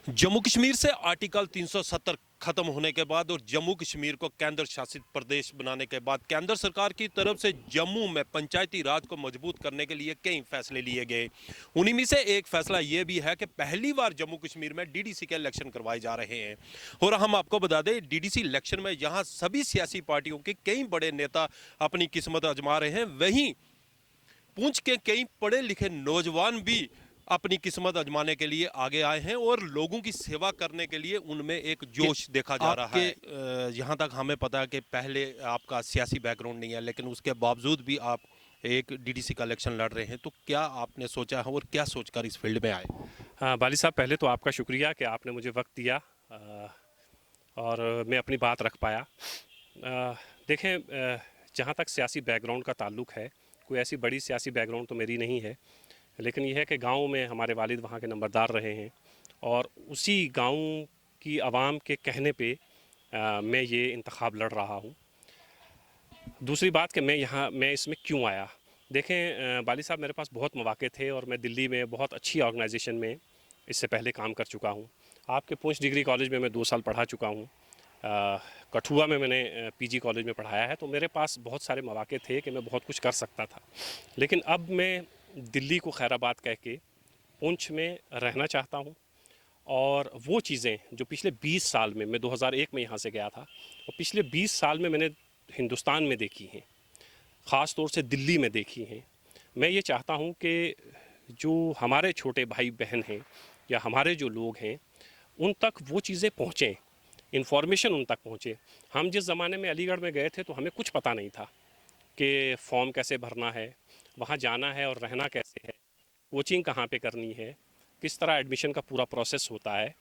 जम्मू कश्मीर से आर्टिकल 370 खत्म होने के बाद और जम्मू कश्मीर को केंद्र शासित प्रदेश बनाने के बाद केंद्र सरकार की तरफ से जम्मू में पंचायती राज को मजबूत करने के लिए कई फैसले लिए गए। उन्हीं में से एक फैसला यह भी है कि पहली बार जम्मू कश्मीर में डीडीसी के इलेक्शन करवाए जा रहे हैं। और हम आपको बता दें, डीडीसी इलेक्शन में यहां सभी सियासी पार्टियों के कई बड़े नेता अपनी किस्मत आजमा रहे हैं। वहीं पूंछ के कई पढ़े लिखे नौजवान भी अपनी किस्मत आजमाने के लिए आगे आए हैं और लोगों की सेवा करने के लिए उनमें एक जोश देखा जा रहा है। यहाँ तक हमें पता है कि पहले आपका सियासी बैकग्राउंड नहीं है, लेकिन उसके बावजूद भी आप एक डीडीसी का इलेक्शन लड़ रहे हैं। तो क्या आपने सोचा है और क्या सोचकर इस फील्ड में आए? हाँ बाली साहब, पहले तो आपका शुक्रिया कि आपने मुझे वक्त दिया और मैं अपनी बात रख पाया। देखें, जहाँ तक सियासी बैकग्राउंड का ताल्लुक़ है, कोई ऐसी बड़ी सियासी बैकग्राउंड तो मेरी नहीं है, लेकिन यह है कि गांव में हमारे वालिद वहाँ के नंबरदार रहे हैं और उसी गांव की आवाम के कहने पे मैं ये इंतखाब लड़ रहा हूँ। दूसरी बात कि मैं इसमें क्यों आया। देखें बाली साहब, मेरे पास बहुत मौके थे और मैं दिल्ली में बहुत अच्छी ऑर्गेनाइजेशन में इससे पहले काम कर चुका हूँ। आपके पूंछ डिग्री कॉलेज में मैं 2 साल पढ़ा चुका हूँ। कठुआ में मैंने पीजी कॉलेज में पढ़ाया है। तो मेरे पास बहुत सारे मौके थे कि मैं बहुत कुछ कर सकता था। लेकिन अब मैं दिल्ली को खैराबाद कह के पूंछ में रहना चाहता हूँ और वो चीज़ें जो पिछले 20 साल में, मैं 2001 में यहाँ से गया था, और पिछले 20 साल में मैंने हिंदुस्तान में देखी हैं, ख़ास तौर से दिल्ली में देखी हैं। मैं ये चाहता हूँ कि जो हमारे छोटे भाई बहन हैं या हमारे जो लोग हैं, उन तक वो चीज़ें पहुँचें, इन्फॉर्मेशन उन तक पहुँचे। हम जिस ज़माने में अलीगढ़ में गए थे तो हमें कुछ पता नहीं था कि फॉर्म कैसे भरना है, वहाँ जाना है और रहना कैसे है, कोचिंग कहाँ पे करनी है, किस तरह एडमिशन का पूरा प्रोसेस होता है।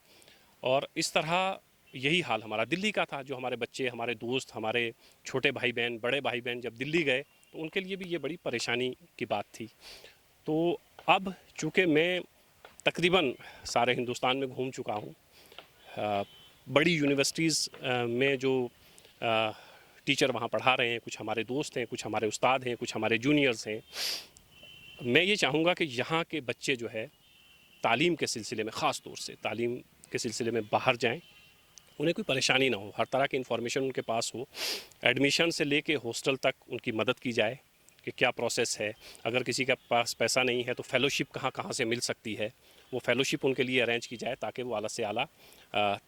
और इस तरह यही हाल हमारा दिल्ली का था। जो हमारे बच्चे, हमारे दोस्त, हमारे छोटे भाई बहन, बड़े भाई बहन जब दिल्ली गए तो उनके लिए भी ये बड़ी परेशानी की बात थी। तो अब चूँकि मैं तकरीबन सारे हिंदुस्तान में घूम चुका हूँ, बड़ी यूनिवर्सिटीज़ में जो टीचर वहाँ पढ़ा रहे हैं, कुछ हमारे दोस्त हैं, कुछ हमारे उस्ताद हैं, कुछ हमारे जूनियर्स हैं, मैं ये चाहूँगा कि यहाँ के बच्चे जो है तालीम के सिलसिले में, ख़ास तौर से तालीम के सिलसिले में बाहर जाएं, उन्हें कोई परेशानी ना हो, हर तरह की इन्फॉर्मेशन उनके पास हो, एडमिशन से लेके हॉस्टल तक उनकी मदद की जाए कि क्या प्रोसेस है। अगर किसी के पास पैसा नहीं है तो फेलोशिप कहाँ कहाँ से मिल सकती है, वो फेलोशिप उनके लिए अरेंज की जाए ताकि वो आला से आला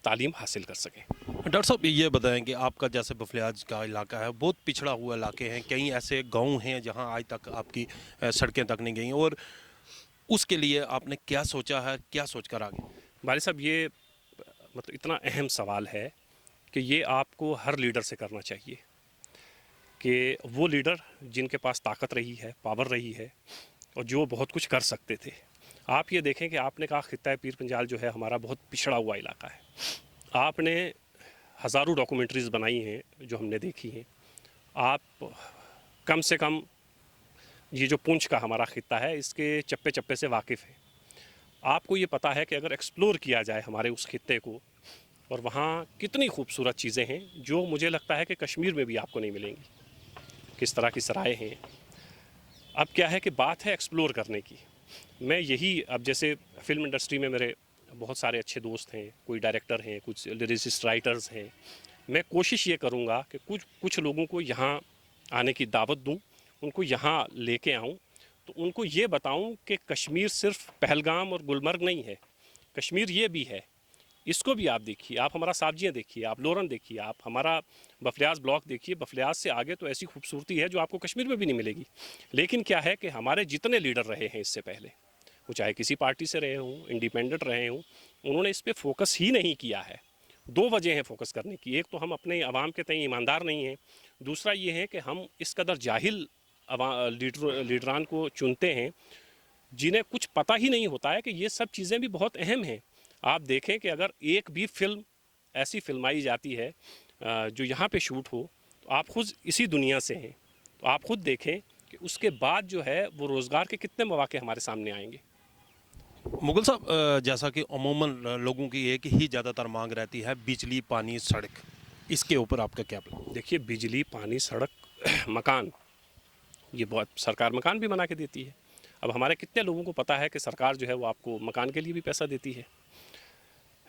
तालीम हासिल कर सकें। डॉक्टर साहब, ये बताएं कि आपका जैसे बफलियाज का इलाका है, बहुत पिछड़ा हुआ इलाके हैं, कई ऐसे गांव हैं जहां आज तक आपकी सड़कें तक नहीं गई, और उसके लिए आपने क्या सोचा है, क्या सोचकर आगे? भाई साहब, ये मतलब इतना अहम सवाल है कि ये आपको हर लीडर से करना चाहिए कि वो लीडर जिनके पास ताकत रही है, पावर रही है और जो बहुत कुछ कर सकते थे। आप ये देखें कि आपने कहा खित्ता पीर पंजाल जो है हमारा बहुत पिछड़ा हुआ इलाका है। आपने हज़ारों डॉक्यूमेंट्रीज़ बनाई हैं जो हमने देखी हैं। आप कम से कम ये जो पूंछ का हमारा खित्ता है इसके चप्पे चप्पे से वाकिफ़ हैं। आपको ये पता है कि अगर एक्सप्लोर किया जाए हमारे उस खित्ते को, और वहाँ कितनी खूबसूरत चीज़ें हैं जो मुझे लगता है कि कश्मीर में भी आपको नहीं मिलेंगी। किस तरह की सराय हैं। अब क्या है कि बात है एक्सप्लोर करने की। मैं यही, अब जैसे फ़िल्म इंडस्ट्री में मेरे बहुत सारे अच्छे दोस्त हैं, कोई डायरेक्टर हैं, कुछ लिरिसिस्ट राइटर्स हैं। मैं कोशिश ये करूँगा कि कुछ कुछ लोगों को यहाँ आने की दावत दूँ, उनको यहाँ लेके आऊँ, तो उनको ये बताऊँ कि कश्मीर सिर्फ पहलगाम और गुलमर्ग नहीं है, कश्मीर ये भी है। इसको भी आप देखिए, आप हमारा साबजियाँ देखिए, आप लोरन देखिए, आप हमारा बफलियाज ब्लॉक देखिए। बफलियाज से आगे तो ऐसी खूबसूरती है जो आपको कश्मीर में भी नहीं मिलेगी। लेकिन क्या है कि हमारे जितने लीडर रहे हैं इससे पहले, वो चाहे किसी पार्टी से रहे हों, इंडिपेंडेंट रहे हों, उन्होंने इस पर फोकस ही नहीं किया है। 2 वजह हैं फोकस करने की। एक तो हम अपने आवाम के तय ईमानदार नहीं हैं। दूसरा ये है कि हम इस कदर जाहिल लीडरान को चुनते हैं जिन्हें कुछ पता ही नहीं होता है कि ये सब चीज़ें भी बहुत अहम हैं। आप देखें कि अगर एक भी फिल्म ऐसी फिल्माई जाती है जो यहाँ पे शूट हो, तो आप खुद इसी दुनिया से हैं, तो आप खुद देखें कि उसके बाद जो है वो रोज़गार के कितने मौके हमारे सामने आएंगे। मुगल साहब, जैसा कि अमूमन लोगों की एक ही ज़्यादातर मांग रहती है, बिजली, पानी, सड़क, इसके ऊपर आपका क्या प्लान? देखिए, बिजली, पानी, सड़क, मकान, ये बहुत सरकार मकान भी बना के देती है। अब हमारे कितने लोगों को पता है कि सरकार जो है वो आपको मकान के लिए भी पैसा देती है।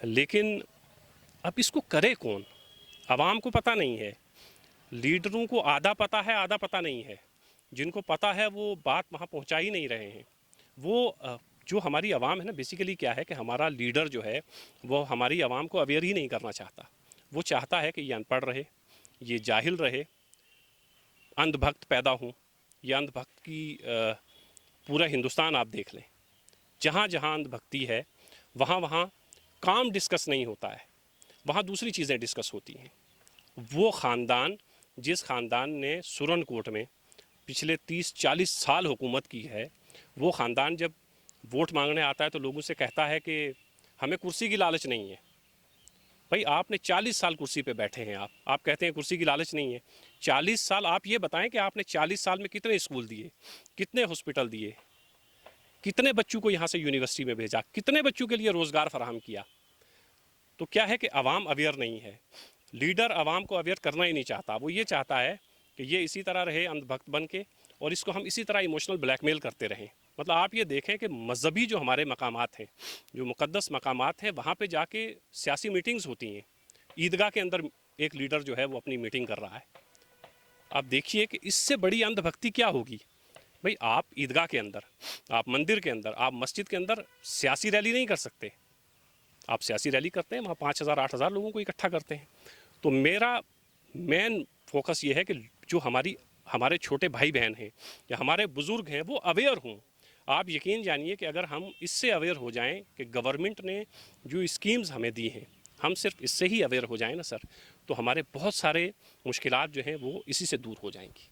लेकिन अब इसको करे कौन? आवाम को पता नहीं है, लीडरों को आधा पता है, आधा पता नहीं है। जिनको पता है वो बात वहाँ पहुँचा ही नहीं रहे हैं। वो जो हमारी आवाम है ना, बेसिकली क्या है कि हमारा लीडर जो है वो हमारी आवाम को अवेयर ही नहीं करना चाहता। वो चाहता है कि ये अनपढ़ रहे, ये जाहिल रहे, अंधभक्त पैदा हों। ये अंधभक्त की पूरा हिंदुस्तान आप देख लें, जहाँ जहाँ अंधभक्ति है वहाँ वहाँ काम डिस्कस नहीं होता है, वहाँ दूसरी चीज़ें डिस्कस होती हैं। वो ख़ानदान जिस ख़ानदान ने सुरनकोट में पिछले 30-40 साल हुकूमत की है, वो ख़ानदान जब वोट मांगने आता है तो लोगों से कहता है कि हमें कुर्सी की लालच नहीं है। भाई आपने 40 साल कुर्सी पे बैठे हैं, आप कहते हैं कुर्सी की लालच नहीं है। 40 साल आप ये बताएं कि आपने 40 साल में कितने स्कूल दिए, कितने हॉस्पिटल दिए, कितने बच्चों को यहाँ से यूनिवर्सिटी में भेजा, कितने बच्चों के लिए रोज़गार फराहम किया। तो क्या है कि आवाम अवेयर नहीं है, लीडर आवाम को अवेयर करना ही नहीं चाहता। वो ये चाहता है कि ये इसी तरह रहे अंधभक्त बन के, और इसको हम इसी तरह इमोशनल ब्लैकमेल करते रहें। मतलब आप ये देखें कि मजहबी जो हमारे मकामात हैं, जो मुक़द्दस मकामात हैं, वहाँ पे जाके सियासी मीटिंग्स होती हैं। ईदगाह के अंदर एक लीडर जो है वो अपनी मीटिंग कर रहा है। आप देखिए कि इससे बड़ी अंधभक्ति क्या होगी। भाई आप ईदगाह के अंदर, आप मंदिर के अंदर, आप मस्जिद के अंदर सियासी रैली नहीं कर सकते। आप सियासी रैली करते हैं, वहाँ 5,000-8,000 लोगों को इकट्ठा करते हैं। तो मेरा मेन फोकस ये है कि जो हमारे छोटे भाई बहन हैं या हमारे बुज़ुर्ग हैं वो अवेयर हों। आप यकीन जानिए कि अगर हम इससे अवेयर हो जाएं कि गवर्नमेंट ने जो स्कीम्स हमें दी हैं, हम सिर्फ इससे ही अवेयर हो जाएं ना सर, तो हमारे बहुत सारे मुश्किलात जो हैं वो इसी से दूर हो जाएंगी।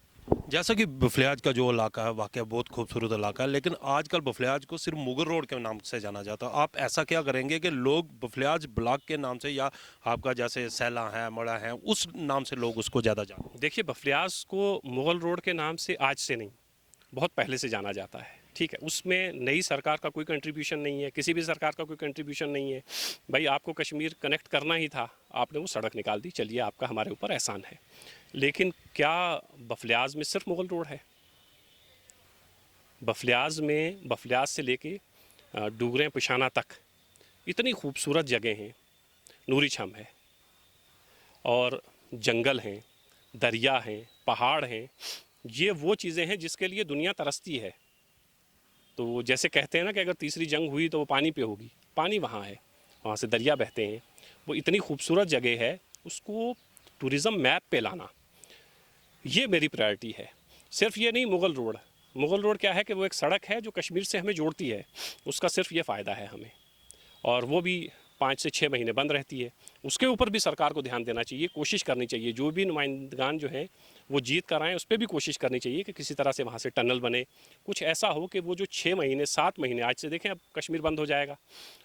जैसा कि बफलियाज का जो इलाका है वाकई बहुत खूबसूरत इलाका है, लेकिन आजकल बफलियाज को सिर्फ मुगल रोड के नाम से जाना जाता है। आप ऐसा क्या करेंगे कि लोग बफलियाज ब्लॉक के नाम से, या आपका जैसे सैला है, मड़ा है, उस नाम से लोग उसको ज़्यादा जाने? देखिए, बफलियाज को मुग़ल रोड के नाम से आज से नहीं, बहुत पहले से जाना जाता है। ठीक है, उसमें नई सरकार का कोई कंट्रीब्यूशन नहीं है, किसी भी सरकार का कोई कंट्रीब्यूशन नहीं है। भाई आपको कश्मीर कनेक्ट करना ही था, आपने वो सड़क निकाल दी, चलिए आपका हमारे ऊपर एहसान है। लेकिन क्या बफलियाज में सिर्फ मुग़ल रोड है? बफलियाज से लेके डूगरें पिशाना तक इतनी खूबसूरत जगह हैं। नूरी छम है और जंगल हैं, दरिया हैं, पहाड़ हैं। ये वो चीज़ें हैं जिसके लिए दुनिया तरसती है। तो जैसे कहते हैं ना कि अगर तीसरी जंग हुई तो वो पानी पे होगी, पानी वहाँ है, वहाँ से दरिया बहते हैं। वो इतनी खूबसूरत जगह है, उसको टूरिज़्म मैप पे लाना, ये मेरी प्रायोरिटी है। सिर्फ ये नहीं, मुग़ल रोड क्या है कि वो एक सड़क है जो कश्मीर से हमें जोड़ती है, उसका सिर्फ ये फ़ायदा है हमें, और वो भी 5 से 6 महीने बंद रहती है। उसके ऊपर भी सरकार को ध्यान देना चाहिए, कोशिश करनी चाहिए। जो भी नुमाइंदगान जो हैं वो जीत कर आएँ, उस पर भी कोशिश करनी चाहिए कि किसी तरह से वहाँ से टनल बने। कुछ ऐसा हो कि वो जो 6 महीने 7 महीने, आज से देखें अब कश्मीर बंद हो जाएगा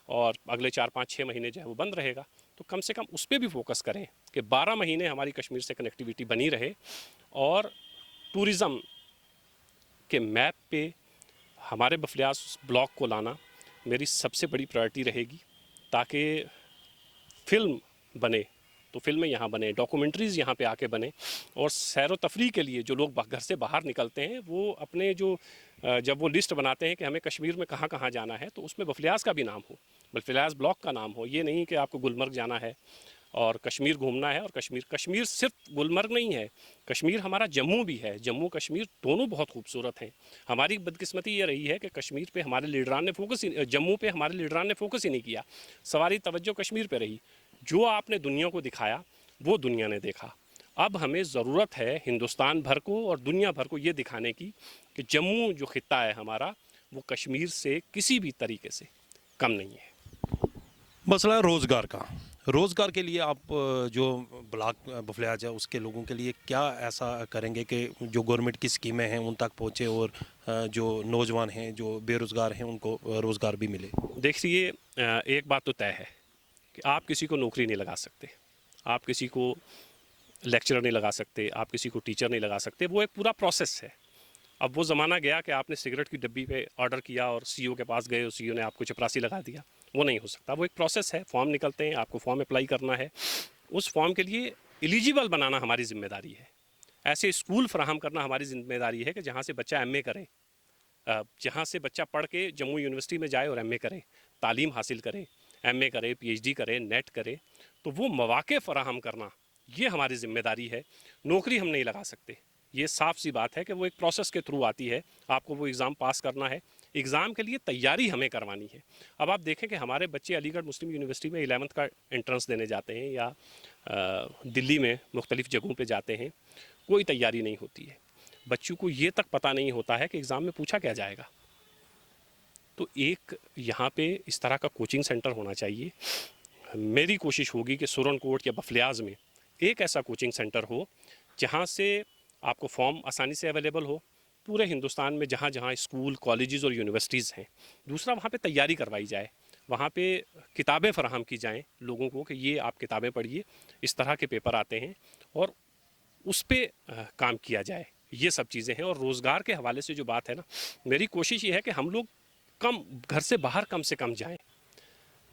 और अगले 4-5-6 महीने जो है वो बंद रहेगा, तो कम से कम उस पर भी फोकस करें कि 12 महीने हमारी कश्मीर से कनेक्टिविटी बनी रहे, और टूरिज़म के मैप पे हमारे बफलियाज ब्लॉक को लाना मेरी सबसे बड़ी प्रायोरिटी रहेगी, ताकि फ़िल्म बने तो फ़िल्में यहाँ बने, डॉक्यूमेंट्रीज़ यहाँ पे आके बने, और सैर व तफरी के लिए जो लोग घर से बाहर निकलते हैं वो अपने जो जब वो लिस्ट बनाते हैं कि हमें कश्मीर में कहाँ कहाँ जाना है, तो उसमें बफलियाज का भी नाम हो, बफलियाज ब्लॉक का नाम हो। ये नहीं कि आपको गुलमर्ग जाना है और कश्मीर घूमना है, और कश्मीर सिर्फ गुलमर्ग नहीं है, कश्मीर हमारा जम्मू भी है। जम्मू कश्मीर दोनों बहुत खूबसूरत हैं। हमारी बदकिस्मती ये रही है कि कश्मीर पे हमारे लीडरान ने जम्मू पे हमारे लीडरान ने फोकस ही नहीं किया, सारी तवज्जो कश्मीर पे रही। जो आपने दुनिया को दिखाया वो दुनिया ने देखा। अब हमें ज़रूरत है हिंदुस्तान भर को और दुनिया भर को ये दिखाने की कि जम्मू जो खित्ता है हमारा, वो कश्मीर से किसी भी तरीके से कम नहीं है। मसला है रोज़गार का। रोज़गार के लिए आप जो ब्लॉक बफलियाज है उसके लोगों के लिए क्या ऐसा करेंगे कि जो गवर्नमेंट की स्कीमें हैं उन तक पहुँचे, और जो नौजवान हैं जो बेरोज़गार हैं उनको रोज़गार भी मिले? देखिए, एक बात तो तय है कि आप किसी को नौकरी नहीं लगा सकते, आप किसी को लेक्चरर नहीं लगा सकते, आप किसी को टीचर नहीं लगा सकते। वो एक पूरा प्रोसेस है। अब वो ज़माना गया कि आपने सिगरेट की डब्बी पे ऑर्डर किया और सीईओ के पास गए और सीईओ ने आपको चपरासी लगा दिया, वो नहीं हो सकता। वो एक प्रोसेस है, फॉर्म निकलते हैं, आपको फॉर्म अप्लाई करना है, उस फॉर्म के लिए एलिजिबल बनाना हमारी ज़िम्मेदारी है। ऐसे स्कूल फराहम करना हमारी ज़िम्मेदारी है कि जहाँ से बच्चा एमए करे, जहाँ से बच्चा पढ़ के जम्मू यूनिवर्सिटी में जाए और एमए करे, तालीम हासिल करे, MA करे, PhD करे, नेट करे, तो वो मौके फराहम करना ये हमारी जिम्मेदारी है। नौकरी हम नहीं लगा सकते, ये साफ सी बात है कि वो एक प्रोसेस के थ्रू आती है, आपको वो एग्ज़ाम पास करना है, एग्ज़ाम के लिए तैयारी हमें करवानी है। अब आप देखें कि हमारे बच्चे अलीगढ़ मुस्लिम यूनिवर्सिटी में 11th का एंट्रेंस देने जाते हैं या दिल्ली में मुख्तलिफ़ जगहों पे जाते हैं, कोई तैयारी नहीं होती है। बच्चों को ये तक पता नहीं होता है कि एग्ज़ाम में पूछा क्या जाएगा। तो एक यहाँ पे इस तरह का कोचिंग सेंटर होना चाहिए। मेरी कोशिश होगी कि सुरनकोट या बफलियाज में एक ऐसा कोचिंग सेंटर हो जहाँ से आपको फॉर्म आसानी से अवेलेबल हो पूरे हिंदुस्तान में, जहाँ जहाँ स्कूल, कॉलेजेस और यूनिवर्सिटीज़ हैं। दूसरा, वहाँ पे तैयारी करवाई जाए, वहाँ पे किताबें फराहम की जाएं लोगों को कि ये आप किताबें पढ़िए, इस तरह के पेपर आते हैं, और उस पे काम किया जाए। ये सब चीज़ें हैं। और रोज़गार के हवाले से जो बात है ना, मेरी कोशिश ये है कि हम लोग कम, घर से बाहर कम से कम जाएं,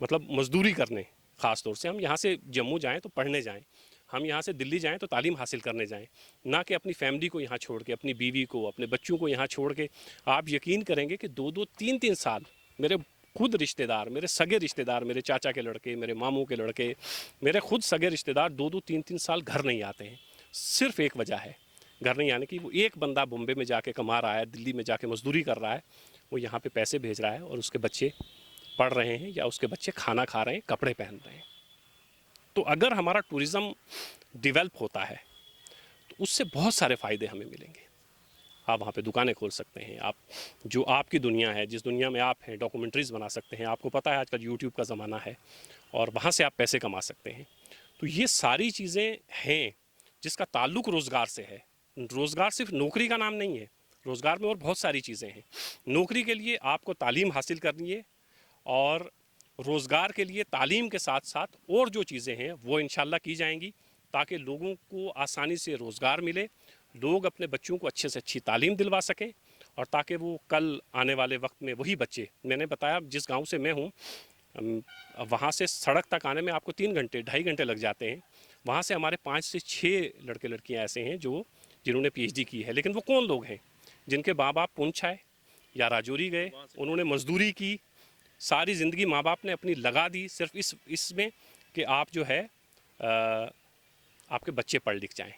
मतलब मजदूरी करने। ख़ास तौर से हम यहाँ से जम्मू जाएं तो पढ़ने जाएं, हम यहाँ से दिल्ली जाएं तो तालीम हासिल करने जाएं, ना कि अपनी फैमिली को यहाँ छोड़ के, अपनी बीवी को, अपने बच्चों को यहाँ छोड़ के। आप यकीन करेंगे कि 2-2, 3-3 साल मेरे खुद रिश्तेदार, मेरे सगे रिश्तेदार, मेरे चाचा के लड़के, मेरे मामू के लड़के, मेरे खुद सगे रिश्तेदार 2-2, 3-3 साल घर नहीं आते हैं। सिर्फ एक वजह है घर नहीं आने की, वो एक बंदा बॉम्बे में जाके कमा रहा है, दिल्ली में जाके मजदूरी कर रहा है, वो यहाँ पे पैसे भेज रहा है और उसके बच्चे पढ़ रहे हैं या उसके बच्चे खाना खा रहे हैं, कपड़े पहन रहे हैं। तो अगर हमारा टूरिज़्म डेवलप होता है तो उससे बहुत सारे फ़ायदे हमें मिलेंगे। आप वहाँ पे दुकानें खोल सकते हैं, आप जो आपकी दुनिया है, जिस दुनिया में आप हैं, डॉक्यूमेंट्रीज़ बना सकते हैं। आपको पता है आजकल यूट्यूब का ज़माना है और वहाँ से आप पैसे कमा सकते हैं। तो ये सारी चीज़ें हैं जिसका ताल्लुक़ रोज़गार से है। रोज़गार सिर्फ नौकरी का नाम नहीं है, रोज़गार में और बहुत सारी चीज़ें हैं। नौकरी के लिए आपको तालीम हासिल करनी है और रोज़गार के लिए तालीम के साथ साथ और जो चीज़ें हैं वो इंशाल्लाह की जाएंगी, ताकि लोगों को आसानी से रोज़गार मिले, लोग अपने बच्चों को अच्छे से अच्छी तालीम दिलवा सकें, और ताकि वो कल आने वाले वक्त में वही बच्चे, मैंने बताया जिस गांव से मैं हूँ, वहाँ से सड़क तक आने में आपको 3 घंटे, 2.5 घंटे लग जाते हैं। वहाँ से हमारे 5 से 6 लड़के लड़कियाँ ऐसे हैं जिन्होंने PhD की है। लेकिन वो कौन लोग हैं? जिनके माँ बाप पुंछ आए या राजौरी गए, उन्होंने मजदूरी की, सारी ज़िंदगी माँ बाप ने अपनी लगा दी सिर्फ इसमें कि आप जो है आपके बच्चे पढ़ लिख जाएं।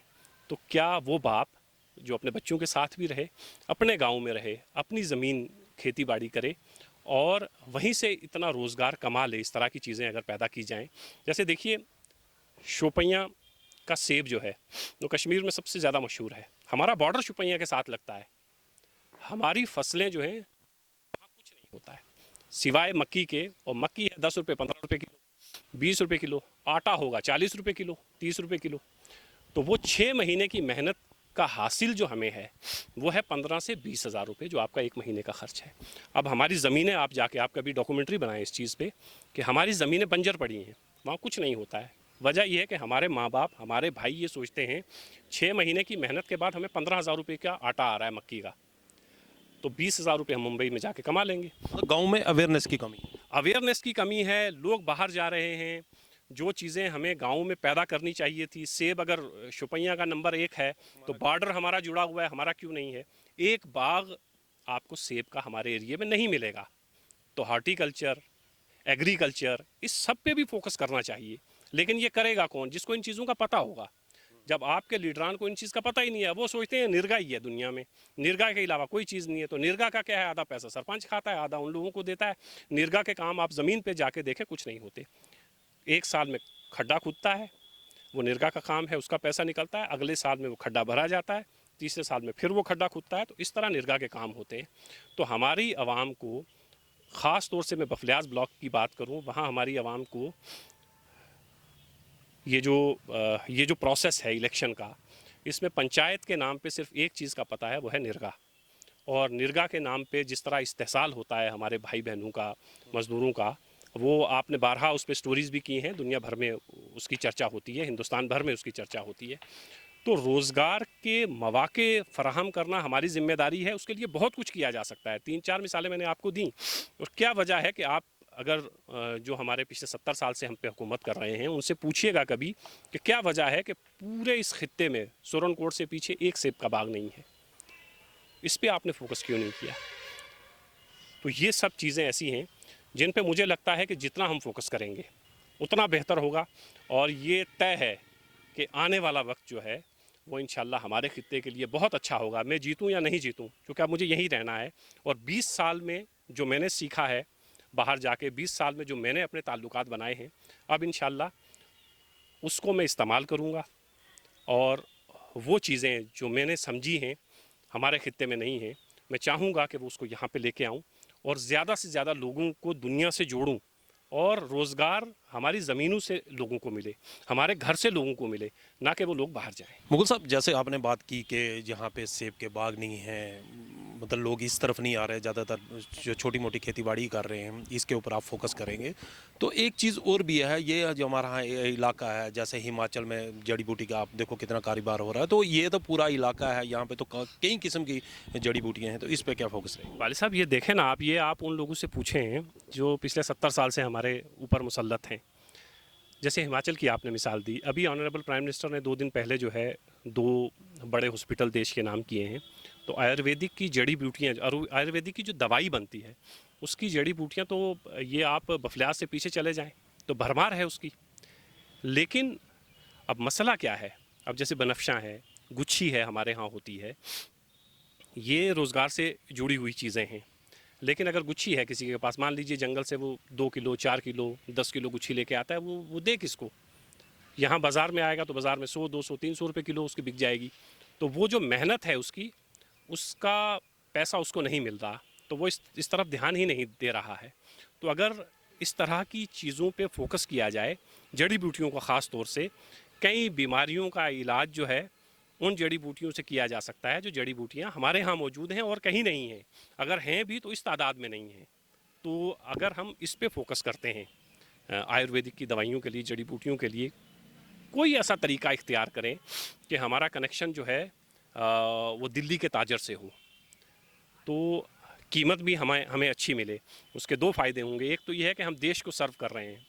तो क्या वो बाप जो अपने बच्चों के साथ भी रहे, अपने गांव में रहे, अपनी ज़मीन खेती बाड़ी करे और वहीं से इतना रोज़गार कमा ले? इस तरह की चीज़ें अगर पैदा की जाएं, जैसे देखिए शोपियाँ का सेब जो है वो कश्मीर में सबसे ज़्यादा मशहूर है। हमारा बॉर्डर शोपियाँ के साथ लगता है। हमारी फसलें जो हैं वहाँ कुछ नहीं होता है सिवाय मक्की के, और मक्की है 10 रुपये, 15 रुपये किलो, 20 रुपये किलो। आटा होगा 40 रुपये किलो, 30 रुपये किलो। तो वो 6 महीने की मेहनत का हासिल जो हमें है वो है 15 से 20 हज़ार रुपये, जो आपका 1 महीने का खर्च है। अब हमारी ज़मीनें, आप जाके आप कभी डॉक्यूमेंट्री बनाएं इस चीज़ पे कि हमारी ज़मीनें बंजर पड़ी हैं, वहाँ कुछ नहीं होता है। वजह यह है कि हमारे माँ बाप, हमारे भाई ये सोचते हैं 6 महीने की मेहनत के बाद हमें 15,000 रुपये का आटा आ रहा है मक्की का, तो 20,000 रुपये हम मुंबई में जाके कमा लेंगे। मतलब गांव में अवेयरनेस की कमी है। अवेयरनेस की कमी है, लोग बाहर जा रहे हैं। जो चीज़ें हमें गांव में पैदा करनी चाहिए थी, सेब अगर शोपियाँ का नंबर 1 है तो बॉर्डर हमारा जुड़ा हुआ है, हमारा क्यों नहीं है? एक बाग आपको सेब का हमारे एरिया में नहीं मिलेगा। तो हॉर्टिकल्चर, एग्रीकल्चर, इस सब पे भी फोकस करना चाहिए। लेकिन ये करेगा कौन? जिसको इन चीज़ों का पता होगा। जब आपके लीडरान को इन चीज़ का पता ही नहीं है, वो सोचते हैं निर्गा ही है दुनिया में, निर्गा के अलावा कोई चीज़ नहीं है। तो निर्गा का क्या है? आधा पैसा सरपंच खाता है, आधा उन लोगों को देता है। निर्गा के काम आप ज़मीन पे जाके देखें, कुछ नहीं होते। 1 साल में खड्डा खुदता है, वो निर्गा का काम है, उसका पैसा निकलता है। अगले साल में वो खड्डा भरा जाता है, तीसरे साल में फिर वो खड्डा खुदता है। तो इस तरह निर्गा के काम होते हैं। तो हमारी आवाम को, ख़ास तौर से मैं बफलियाज ब्लॉक की बात करूं, वहाँ हमारी आवाम को ये जो प्रोसेस है इलेक्शन का, इसमें पंचायत के नाम पे सिर्फ एक चीज़ का पता है, वो है निर्गा। और निर्गा के नाम पे जिस तरह इस्तेसाल होता है हमारे भाई बहनों का, मज़दूरों का, वो आपने बारहा उस पर स्टोरीज़ भी की हैं, दुनिया भर में उसकी चर्चा होती है, हिंदुस्तान भर में उसकी चर्चा होती है। तो रोज़गार के मौके फ़राहम करना हमारी ज़िम्मेदारी है, उसके लिए बहुत कुछ किया जा सकता है। 3-4 मिसालें मैंने आपको दी। और क्या वजह है कि आप अगर जो हमारे पिछले 70 साल से हम पे हुकूमत कर रहे हैं, उनसे पूछिएगा कभी कि क्या वजह है कि पूरे इस खित्ते में सुरनकोट से पीछे एक सेब का बाग नहीं है? इस पे आपने फोकस क्यों नहीं किया? तो ये सब चीज़ें ऐसी हैं जिन पे मुझे लगता है कि जितना हम फोकस करेंगे उतना बेहतर होगा। और ये तय है कि आने वाला वक्त जो है वो इंशाल्लाह हमारे खित्ते के लिए बहुत अच्छा होगा। मैं जीतूं या नहीं जीतूं, क्योंकि अब मुझे यहीं रहना है। और 20 साल में जो मैंने सीखा है बाहर जाके, 20 साल में जो मैंने अपने ताल्लुकात बनाए हैं, अब इंशाल्लाह उसको मैं इस्तेमाल करूँगा। और वो चीज़ें जो मैंने समझी हैं हमारे खित्ते में नहीं हैं, मैं चाहूँगा कि वो उसको यहाँ पे लेके आऊँ और ज़्यादा से ज़्यादा लोगों को दुनिया से जोड़ूँ। और रोज़गार हमारी ज़मीनों से लोगों को मिले, हमारे घर से लोगों को मिले, ना कि वो लोग बाहर जाएं। मुगल साहब, जैसे आपने बात की कि यहाँ पे सेब के बाग नहीं हैं, मतलब लोग इस तरफ नहीं आ रहे, ज़्यादातर जो छोटी मोटी खेतीबाड़ी कर रहे हैं इसके ऊपर आप फोकस करेंगे। तो एक चीज़ और भी है, ये जो हमारा इलाका है, जैसे हिमाचल में जड़ी बूटी का आप देखो कितना कारोबार हो रहा है, तो ये तो पूरा इलाका है, यहाँ पे तो कई किस्म की जड़ी बूटियाँ हैं, तो इस पर क्या फोकस रहेगा? वाले साहब ये देखें ना आप, ये आप उन लोगों से पूछें जो पिछले 70 साल से हमारे ऊपर मुसल्लत हैं। जैसे हिमाचल की आपने मिसाल दी, अभी ऑनरेबल प्राइम मिनिस्टर ने 2 दिन पहले जो है 2 बड़े हॉस्पिटल देश के नाम किए हैं। तो आयुर्वेदिक की जड़ी बूटियाँ, आयुर्वेदिक की जो दवाई बनती है उसकी जड़ी बूटियाँ, तो ये आप बफलियाज से पीछे चले जाएं तो भरमार है उसकी। लेकिन अब मसला क्या है, अब जैसे बनफशा है, गुच्छी है, हमारे यहाँ होती है, ये रोज़गार से जुड़ी हुई चीज़ें हैं। लेकिन अगर गुच्छी है किसी के पास, मान लीजिए जंगल से वो 2 किलो 4 किलो 10 किलो गुच्छी लेके आता है, वो दे किसको? यहाँ बाज़ार में आएगा तो बाज़ार में 100 200 300 रुपये किलो उसकी बिक जाएगी। तो वो जो मेहनत है उसकी, उसका पैसा उसको नहीं मिल रहा, तो वो इस तरफ ध्यान ही नहीं दे रहा है। तो अगर इस तरह की चीज़ों पे फोकस किया जाए, जड़ी बूटियों का ख़ास तौर से, कई बीमारियों का इलाज जो है उन जड़ी बूटियों से किया जा सकता है, जो जड़ी बूटियाँ हमारे यहाँ मौजूद हैं और कहीं नहीं हैं। अगर हैं भी तो इस तादाद में नहीं हैं। तो अगर हम इस पे फोकस करते हैं, आयुर्वेदिक की दवाइयों के लिए, जड़ी बूटियों के लिए, कोई ऐसा तरीका इख्तियार करें कि हमारा कनेक्शन जो है वो दिल्ली के ताजर से हो, तो कीमत भी हमें हमें अच्छी मिले। उसके 2 फ़ायदे होंगे। एक तो ये है कि हम देश को सर्व कर रहे हैं,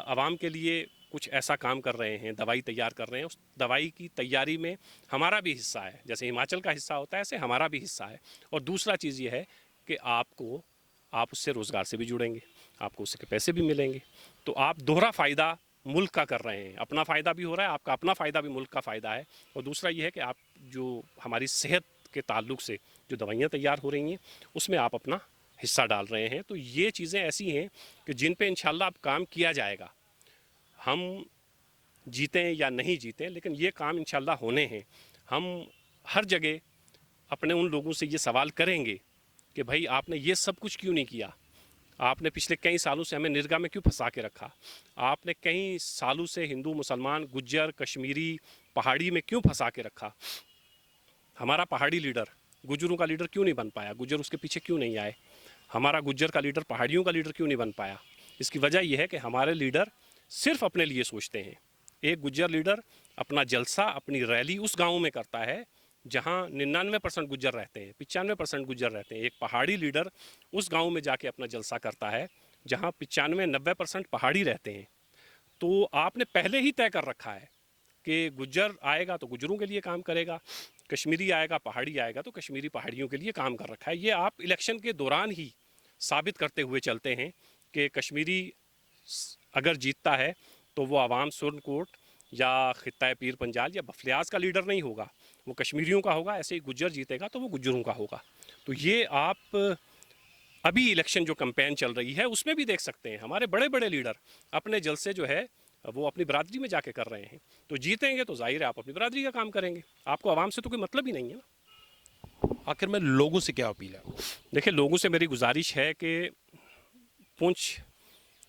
आवाम के लिए कुछ ऐसा काम कर रहे हैं, दवाई तैयार कर रहे हैं, उस दवाई की तैयारी में हमारा भी हिस्सा है। जैसे हिमाचल का हिस्सा होता है, ऐसे हमारा भी हिस्सा है। और दूसरा चीज़ ये है कि आप उससे रोज़गार से भी जुड़ेंगे, आपको उसके पैसे भी मिलेंगे। तो आप दोहरा फ़ायदा मुल्क का कर रहे हैं, अपना फ़ायदा भी हो रहा है, आपका अपना फ़ायदा भी मुल्क का फ़ायदा है। और दूसरा ये है कि आप जो हमारी सेहत के ताल्लुक से जो दवाइयाँ तैयार हो रही हैं उसमें आप अपना हिस्सा डाल रहे हैं। तो ये चीज़ें ऐसी हैं कि जिन पे इंशाल्लाह अब काम किया जाएगा। हम जीतें या नहीं जीतें, लेकिन ये काम इंशाल्लाह होने हैं। हम हर जगह अपने उन लोगों से ये सवाल करेंगे कि भाई आपने ये सब कुछ क्यों नहीं किया? आपने पिछले कई सालों से हमें निर्गा में क्यों फंसा के रखा? आपने कई सालों से हिंदू, मुसलमान, गुज्जर, कश्मीरी, पहाड़ी में क्यों फंसा के रखा? हमारा पहाड़ी लीडर गुज्जरों का लीडर क्यों नहीं बन पाया? गुज्जर उसके पीछे क्यों नहीं आए? हमारा गुज्जर का लीडर पहाड़ियों का लीडर क्यों नहीं बन पाया? इसकी वजह यह है कि हमारे लीडर सिर्फ अपने लिए सोचते हैं। एक गुज्जर लीडर अपना जलसा, अपनी रैली उस गांव में करता है जहां 99% गुज्जर रहते हैं, 95% गुज्जर रहते हैं। एक पहाड़ी लीडर उस गांव में जाके अपना जलसा करता है जहां 95-90% पहाड़ी रहते हैं। तो आपने पहले ही तय कर रखा है कि गुज्जर आएगा तो गुज्जरों के लिए काम करेगा, कश्मीरी आएगा, पहाड़ी आएगा तो कश्मीरी पहाड़ियों के लिए काम कर रखा है। ये आप इलेक्शन के दौरान ही साबित करते हुए चलते हैं कि कश्मीरी अगर जीतता है तो वो आवाम सुरनकोट या खित्ता पीर पंजाल या बफलियाज का लीडर नहीं होगा, वो कश्मीरियों का होगा। ऐसे ही गुज्जर जीतेगा तो वो गुज्जरों का होगा। तो ये आप अभी इलेक्शन जो कैंपेन चल रही है उसमें भी देख सकते हैं, हमारे बड़े बड़े लीडर अपने जलसे जो है वो अपनी बरादरी में जाके कर रहे हैं। तो जीतेंगे तो जाहिर है आप अपनी बरादरी का काम करेंगे, आपको आवाम से तो कोई मतलब ही नहीं है ना। आखिर में लोगों से क्या अपील है? देखिए, लोगों से मेरी गुजारिश है कि पुंछ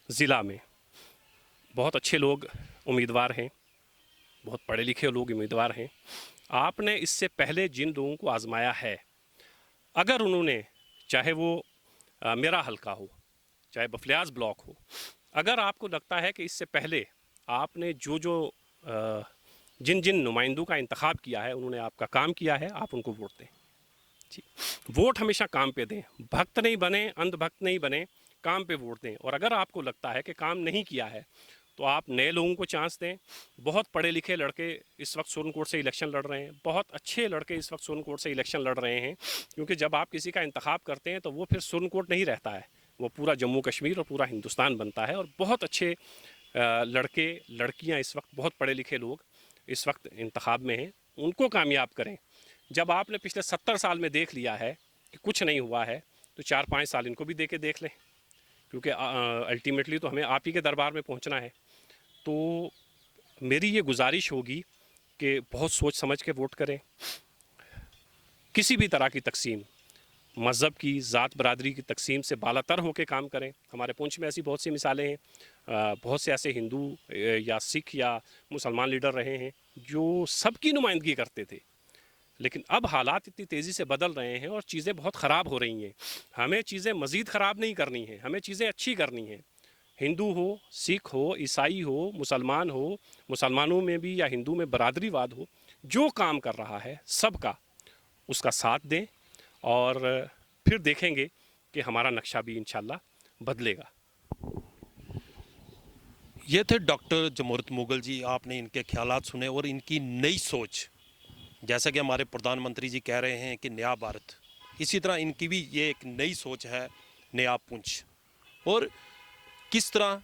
ज़िला में बहुत अच्छे लोग उम्मीदवार हैं, बहुत पढ़े लिखे लोग उम्मीदवार हैं। आपने इससे पहले जिन लोगों को आजमाया है, अगर उन्होंने, चाहे वो मेरा हलका हो, चाहे बफलियाज ब्लॉक हो, अगर आपको लगता है कि इससे पहले आपने जिन जिन नुमाइंदों का इंतखाब किया है उन्होंने आपका काम किया है, आप उनको वोट दें। जी, वोट हमेशा काम पे दें, भक्त नहीं बने, अंधभक्त नहीं बने, काम पे वोट दें। और अगर आपको लगता है कि काम नहीं किया है तो आप नए लोगों को चांस दें। बहुत पढ़े लिखे लड़के इस वक्त सुरनकोट से इलेक्शन लड़ रहे हैं, बहुत अच्छे लड़के इस वक्त सुरनकोट से इलेक्शन लड़ रहे हैं, क्योंकि जब आप किसी का इंतखाब करते हैं तो वो फिर सुरनकोट नहीं रहता है, वो पूरा जम्मू कश्मीर और पूरा हिंदुस्तान बनता है। और बहुत अच्छे लड़के लड़कियां इस वक्त, बहुत पढ़े लिखे लोग इस वक्त इंतखाब में हैं, उनको कामयाब करें। जब आपने पिछले 70 साल में देख लिया है कि कुछ नहीं हुआ है, तो 4-5 साल इनको भी दे के देख लें, क्योंकि अल्टीमेटली तो हमें आप ही के दरबार में पहुंचना है। तो मेरी ये गुजारिश होगी कि बहुत सोच समझ के वोट करें। किसी भी तरह की तकसीम, मज़हब की, ज़ात बरादरी की तकसीम से बालातर होकर काम करें। हमारे पुंछ में ऐसी बहुत सी मिसालें हैं। बहुत से ऐसे हिंदू या सिख या मुसलमान लीडर रहे हैं जो सबकी नुमाइंदगी करते थे, लेकिन अब हालात इतनी तेज़ी से बदल रहे हैं और चीज़ें बहुत ख़राब हो रही हैं। हमें चीज़ें मज़ीद ख़राब नहीं करनी हैं, हमें चीज़ें अच्छी करनी हैं। हिंदू हो, सिख हो, ईसाई हो, मुसलमान हो, मुसलमानों में भी या हिंदू में बरादरीवाद हो, जो काम कर रहा है सबका उसका साथ दें, और फिर देखेंगे कि हमारा नक्शा भी इंशाल्लाह बदलेगा। ये थे डॉक्टर जमुर्त मुगल जी। आपने इनके ख्यालात सुने और इनकी नई सोच, जैसा कि हमारे प्रधानमंत्री जी कह रहे हैं कि नया भारत, इसी तरह इनकी भी ये एक नई सोच है, नया पुंछ। और किस तरह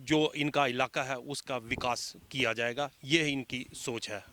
जो इनका इलाका है उसका विकास किया जाएगा, ये इनकी सोच है।